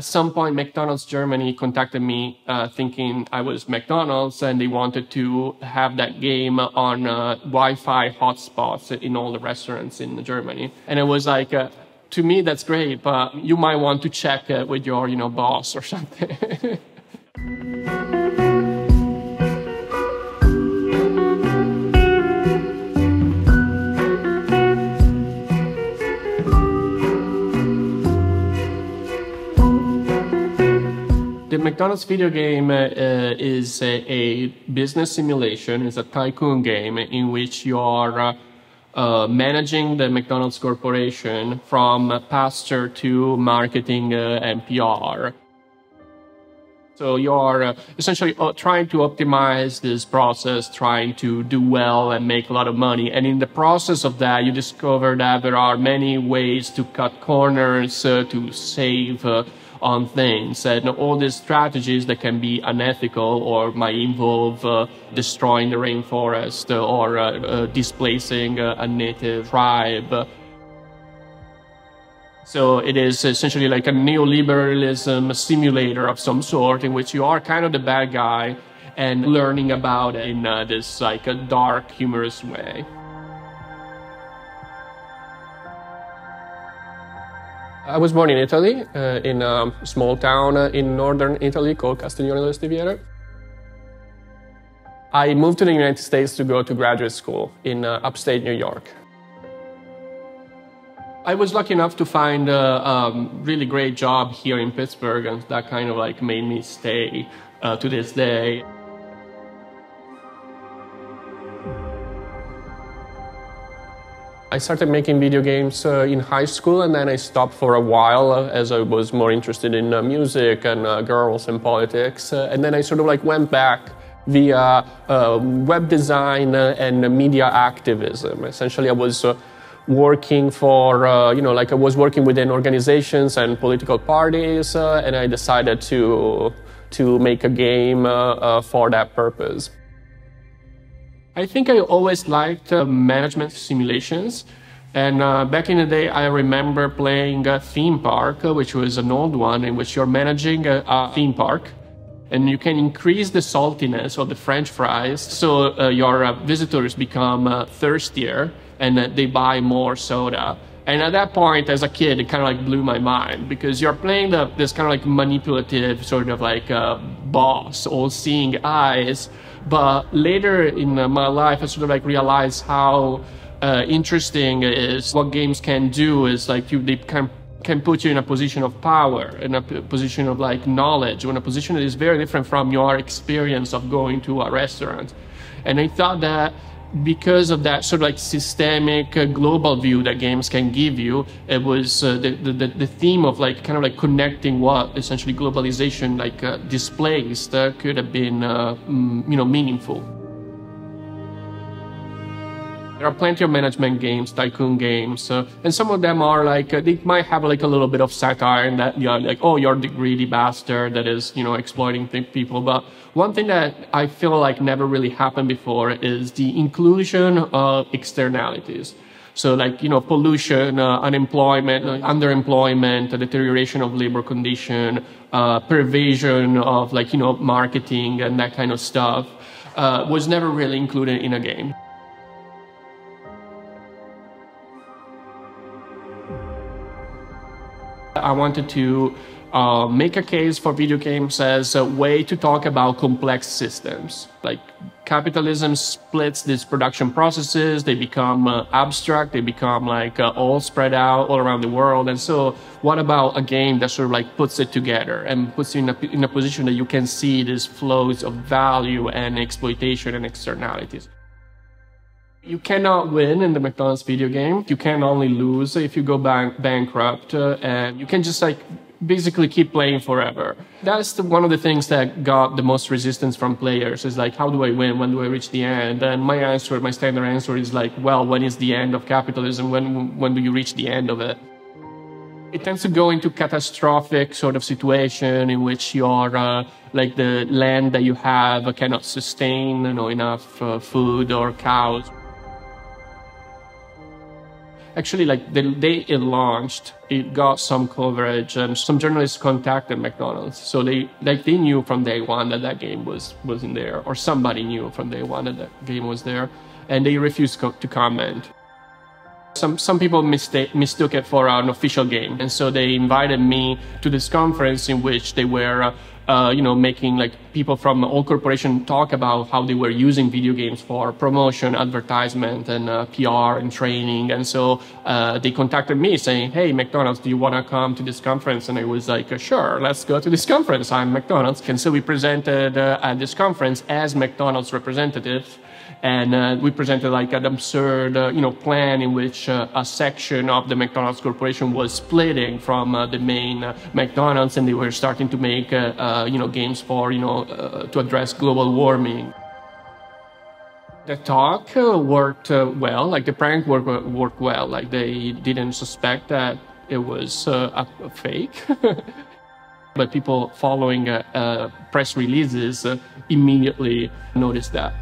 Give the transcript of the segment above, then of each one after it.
At some point, McDonald's Germany contacted me thinking I was McDonald's, and they wanted to have that game on Wi-Fi hotspots in all the restaurants in Germany. And it was like, to me, that's great, but you might want to check it with your, boss or something. The McDonald's video game is a business simulation. It's a tycoon game in which you are managing the McDonald's corporation from pasture to marketing and PR. So you're essentially trying to optimize this process, trying to do well and make a lot of money. And in the process of that, you discover that there are many ways to cut corners, to save on things, and all these strategies that can be unethical or might involve destroying the rainforest or displacing a native tribe. So it is essentially like a neoliberalism simulator of some sort in which you are kind of the bad guy and learning about it in this like a dark, humorous way. I was born in Italy, in a small town in northern Italy called Castiglione delle Stiviere. I moved to the United States to go to graduate school in upstate New York. I was lucky enough to find a really great job here in Pittsburgh, and that kind of like made me stay to this day. I started making video games in high school, and then I stopped for a while as I was more interested in music and girls and politics. And then I sort of like went back via web design and media activism. Essentially, I was working for, I was working within organizations and political parties, and I decided to make a game for that purpose. I think I always liked management simulations. And back in the day, I remember playing a theme park, which was an old one, in which you're managing a theme park. And you can increase the saltiness of the French fries, so your visitors become thirstier and they buy more soda. And at that point, as a kid, it kind of like blew my mind, because you're playing this kind of like manipulative sort of like boss, all-seeing eyes. But later in my life, I sort of like realized how interesting it is. What games can do is like they can put you in a position of power, in a position of like knowledge, or in a position that is very different from your experience of going to a restaurant. And I thought that because of that sort of like systemic global view that games can give you, it was the theme of like kind of like connecting what essentially globalization like displaced could have been meaningful. There are plenty of management games, tycoon games, and some of them are like, they might have like a little bit of satire in that, like, oh, you're the greedy bastard that is, exploiting people. But one thing that I feel like never really happened before is the inclusion of externalities. So like, pollution, unemployment, underemployment, deterioration of labor condition, pervasion of like, marketing and that kind of stuff, was never really included in a game. I wanted to make a case for video games as a way to talk about complex systems. Like capitalism splits these production processes, they become abstract, they become like all spread out all around the world. And so what about a game that sort of like puts it together and puts you in a position that you can see these flows of value and exploitation and externalities? You cannot win in the McDonald's video game. You can only lose if you go bankrupt, and you can just like basically keep playing forever. That's one of the things that got the most resistance from players, is like, how do I win? When do I reach the end? And my standard answer is like, well, when is the end of capitalism? When do you reach the end of it? It tends to go into catastrophic sort of situation in which your like the land that you have cannot sustain enough food or cows. Actually, like the day it launched, it got some coverage, and some journalists contacted McDonald's. So they knew from day one that that game was in there, or somebody knew from day one that that game was there, and they refused to comment. Some people mistook it for an official game, and so they invited me to this conference in which they were, making like people from all corporations talk about how they were using video games for promotion, advertisement, and PR and training. And so they contacted me saying, "Hey, McDonald's, do you want to come to this conference?" And I was like, "Sure, let's go to this conference. I'm McDonald's." And so we presented at this conference as McDonald's representatives. And we presented like an absurd, plan in which a section of the McDonald's corporation was splitting from the main McDonald's, and they were starting to make, games for, to address global warming. The talk worked well. Like the prank worked well. Like they didn't suspect that it was a fake. But people following press releases immediately noticed that.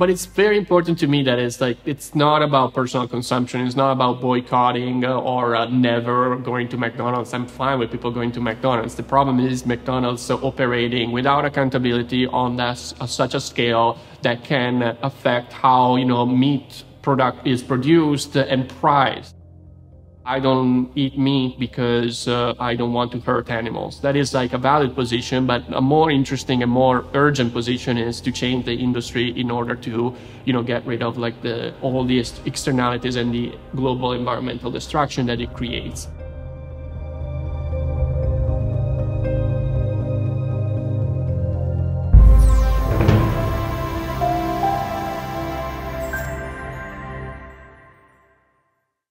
But it's very important to me that it's not about personal consumption. It's not about boycotting or never going to McDonald's. I'm fine with people going to McDonald's. The problem is McDonald's operating without accountability on such a scale that can affect how meat product is produced and priced. I don't eat meat because I don't want to hurt animals. That is like a valid position, but a more interesting and more urgent position is to change the industry in order to, get rid of like all the externalities and the global environmental destruction that it creates.